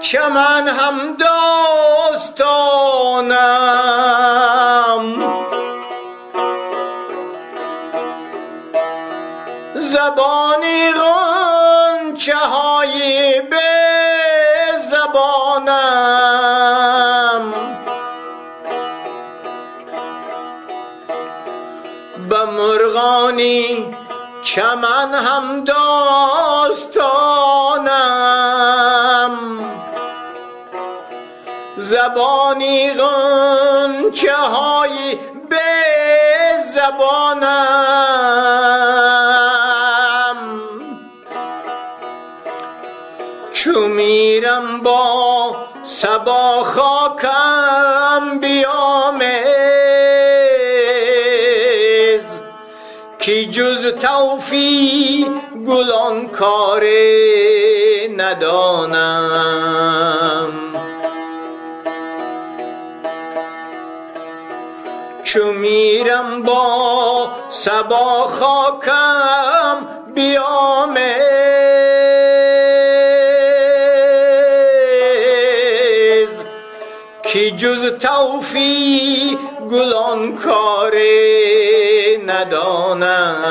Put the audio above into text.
چمن هم داستانم، زبانی غنچه های به زبانم، به مرغانی چمن هم داستانم، زبانی غنچه های به زبانم، چو میرم با صبا خاکم بیامیز، کی جز توفی گلان کار ندانم، چو میرم با صبا خاکم بیامیز، کی جز توفی گلان کار ندانم.